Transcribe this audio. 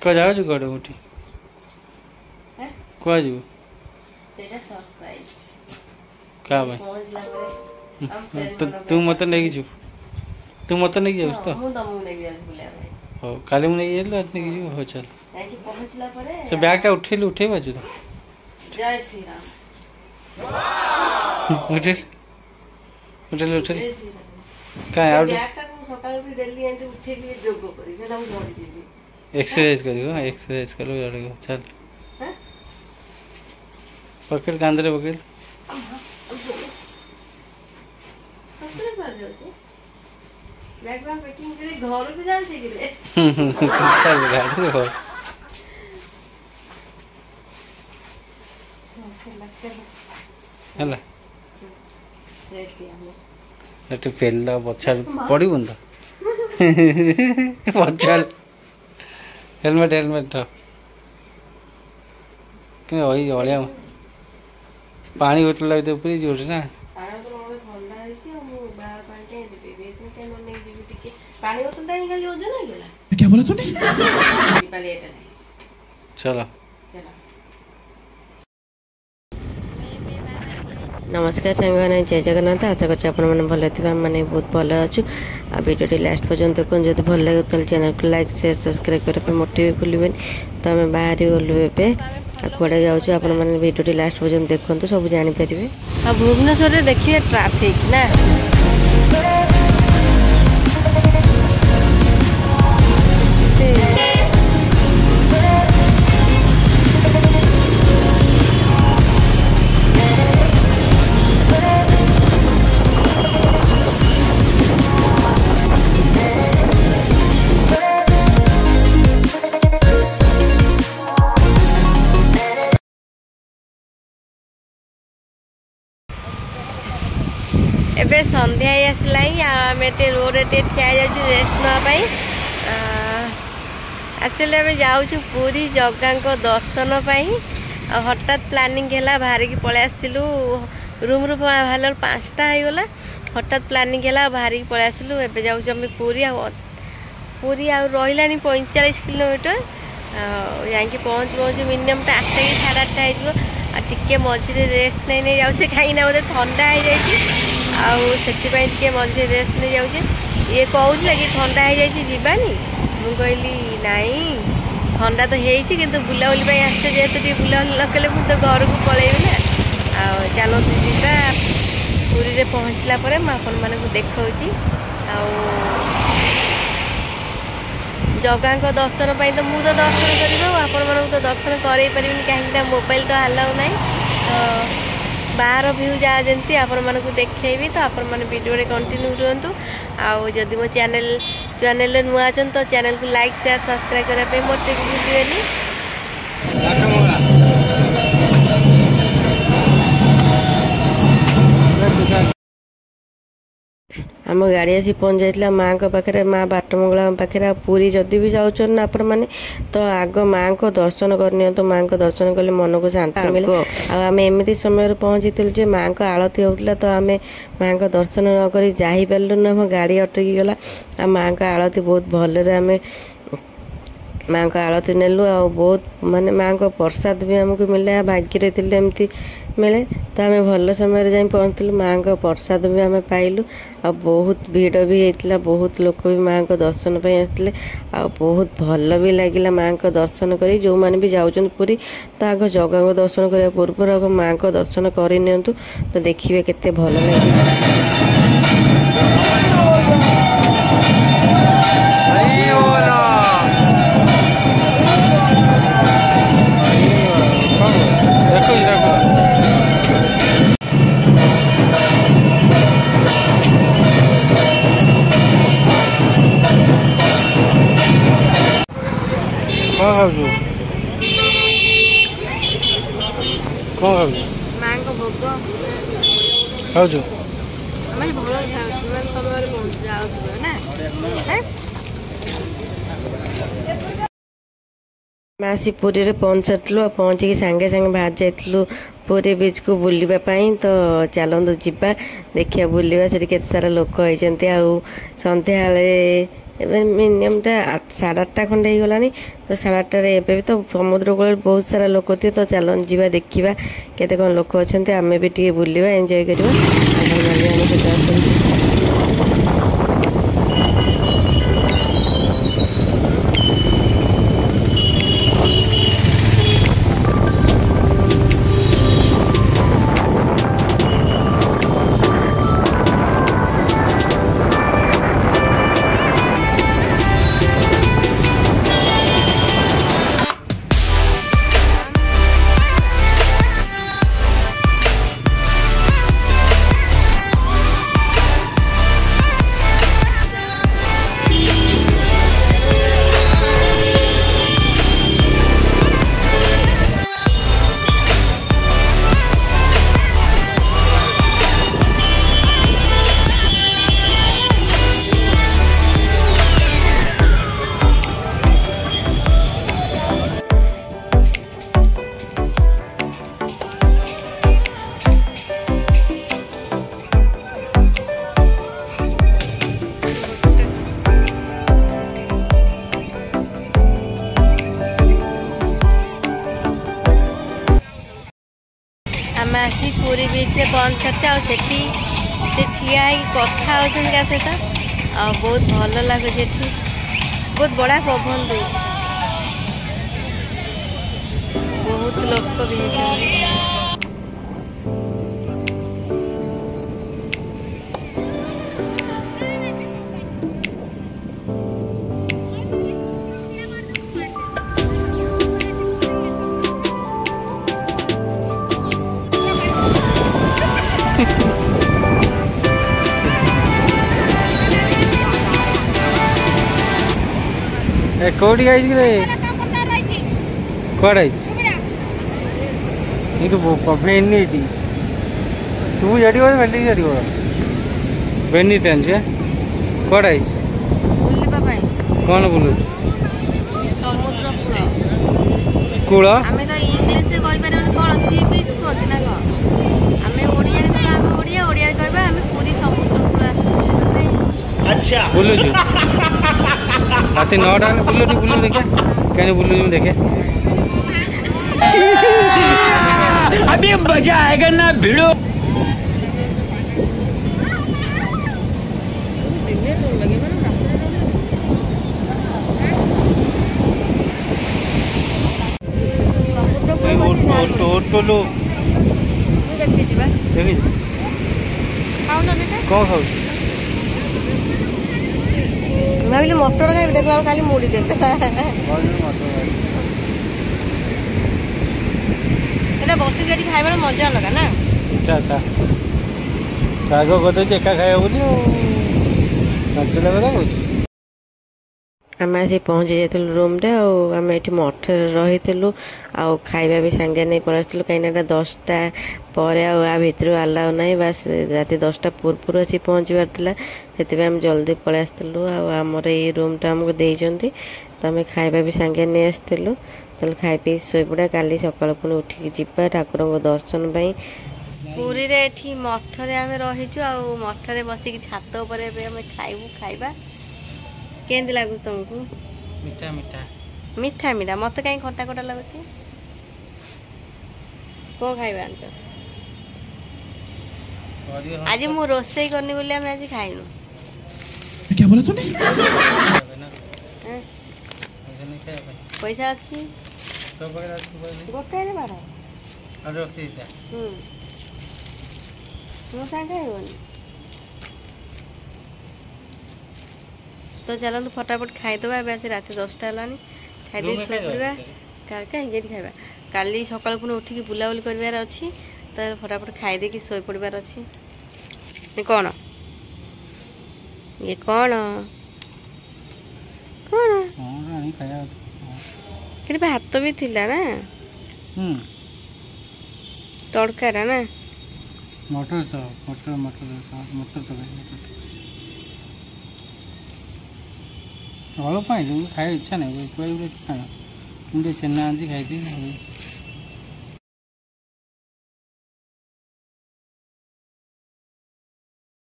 क्या जाओ कड़े उठी क्या जो क्या भाई तू मत नहीं जो तू मत नहीं जाऊस तो हो काली मुझे ये लो आदमी की हो चल तो बैग टा उठे बाजू तो जय श्री राम उठे क्या यार एक्सरसाइज करियो एक्सरसाइज करो लड़को चल पकड़ कांदरे पकड़ घर भी जाऊँ ହେଲା ଏଠି ପେଲ ପଛାଲ ପଡ଼ିବୁନି ତ ପଛାଲ ହେଲମେଟ୍ ହେଲମେଟ୍ କିନ୍ତୁ ଅଇ ଅଳିଆ ପାଣି ବୋତଲ ଭିତରେ ପୁରୀ ଯିବ ନା क्या बोला तूने चलो नमस्कार सांग मैंने जय जगन्नाथ आशा कर भले मैंने बहुत भले अच्छु आ वीडियो लास्ट पर्यटन देखो जब भल लगे तो चैनल को लाइक शेयर सब्सक्राइब करने मोटे भी भूलें तो आम बाहरी गलु एवं कड़े जाऊँ वीडियो लास्ट पर्यटन देखते सब जानीपर आ भुवनेश्वर देखिए ट्राफिक ना एबे संध्या आसला आम रोड ठिया रेस्ट नापी एक्चुअली आम जाऊँ पूरी जगह दर्शन हठात प्लानिंग है बाहर की पलि आसलु रूम रू बाहर 5टा होगला हठात प्लानिंग है बाहर की पलि आसलु एबे जाऊँ पूरी पूरी आ रहा 45 किलोमीटर जाकि पहुँच मिनिमम 8टा कि 8:30 हो टे मझे रेस्ट नहीं जाऊे कहीं मत ठंडा हो जाए आउे मझे रेस्ट नहीं जाऊे ये कहूला कि ठंडा हो जाए जीवानी मुझे कहली नाई ठंडा तो होती कि बुलाबुली आसो जेहेतु बुलाबुली न कले मुझे घर को पलैबी ना चलते जीवा पुरी रे पहुँचला आपण मानक देखा जगह को दर्शन तो मुझे दर्शन कर तो दर्शन कर कहीं मोबाइल तो आलाउ ना तो बाहर व्यू जहाँ जमी आपण मानक देखी तो आपण मैंने वीडियो कंटिन्यू रुहतु आदि मो चैनल नुआ तो चैनल को लाइक शेयर सब्सक्राइब करने मोटे भी भूलें आम गाड़ी आसी पहुँच जाता माँ को पाखे माँ बाटमंगला पाखे पूरी जदि भी जाऊन आपण मैंने तो आग माँ को दर्शन करनी तो माँ को दर्शन कले मन को शांति मिले आम एमती समय पहुँची जे माँ को आलती होता तो आम माँ को दर्शन नक जापारू ना आम गाड़ी अटकी गला आ माँ को आलती बहुत भलरे आम माँ को आलती नेलु आ बहुत माने माँ को प्रसाद भी आमको मिले भाग्य थे एमती मिले तो आम भल समय जाए पहुँचलु माँ को प्रसाद भी आम पाइलु आ बहुत भीड़ भी होता बहुत लोक भी माँ को दर्शन पर आसते आ बहुत भल भी लगे माँ को दर्शन कर जो मैंने भी जाऊँ पूरी तो आग जगह को दर्शन करने पूर्व आग माँ को दर्शन करनी तो देखिए केते भल लगे माँ को भोग खाऊ आसी पुरी रे पहुँचलु पहुँचिकी सांगे सांगे बाहर जाइलु पुरी बीच को बुलवाई तो चलतु जावा देखिए बुलवा से केते सारा लोक होती संध्या ଏବେ ମିନିମମ୍ଟା 8:30 ଖଣ୍ଡେ ହେଇଗଲାଣି। ତ 8:30ରେ ଏବେ ବି ତ ସମୁଦ୍ର କୂଳରେ ବହୁତ ସାରା ଲୋକ ଥିବେ। ତ ଚାଲ ଯିବା ଦେଖିବା କେତେ କ'ଣ ଲୋକ ଅଛନ୍ତି। ଆମେ ବି ଟିକେ ବୁଲିବା ଏନ୍ଜୟ କରିବା। ଆପଣମାନେ ଆମ ସହିତ ଆସନ୍ତୁ। ଆମେ ଆସି ପୁରୀ ବିଚ୍ରେ ପହଞ୍ଚିଛେ। ଆଉ ସେଠି ସେ ଠିଆ ହେଇକି କଥା ହେଉଛନ୍ତି କା ସହିତ। ଆଉ ବହୁତ ଭଲ ଲାଗୁଛି ଏଠି, ବହୁତ ବଢ଼ିଆ ପବନ ଦେଉଛି, ବହୁତ ଲୋକ ବି ହେଇଛନ୍ତି। कौटी आई कड़े बेनी तू जाटी बेटी जाटी बेनी टेन से कड़े कौन बुलू समुद्र कूल आमे तो इंग्लिश रे कहि परन कोन सी बीच कहती ना को आमे ओडिया रे कहबा आमे ओडिया ओडिया रे कहबा आमे पूरी समुद्र कूल आछी। अच्छा बुलू जी रात 9टा बुलू बुलू देखे कहीं बुलू जी देखे अभी मजा आएगा ना भिड़ो कौन खाऊ भाविली मटर खाई देख खाली मुड़ी देते बसिक खाइबार मजा अलग ना शाग कदे एका खाया बोली आम आसी पहुँची जाइलु रूम रे आम ये मठ रही खाइबा भी सांगे नहीं पलि कहीं 10टा पर भितर आलाउ ना बास राति 10टा पूर्व आसी पहुँचबार से आम जल्दी पलि आसलु आमर ये रूमटा आमको देते तो आम खाइबा भी सांगे नहीं आसलु तो खाई पी शोपड़ा काली सका पुणी उठिकी जावा ठाकुर दर्शन पाई पुरी रे एठी मठ रे आम रहीचु आ मठ रे बसिक छात उपर खाइबू खाइबा केंदी लागु तुमको मीठा मीठा मीठा मीठा मत कहीं खट्टा खट्टा लगुच कौन खाइबा आंच आज मु रोसई करनी बोली आम आज खाइनु क्या बोला तूने पैसा अच्छी गोटे 12 मो सांगे तो चलते फटाफट खाईदे आस रात 10टा है खाई शोपड़ा कहीं खाइबा काली सकाल पुणी उठिकी बुलाबुली करार अच्छी तो फटाफट खाईदे शो पड़ार अच्छी कौन ये कौन कौन कि भात भी थिला ना तड़कारा ना मटर मटर मटर मटर तो खाई इच्छा नहीं मुझे छेना आज खाई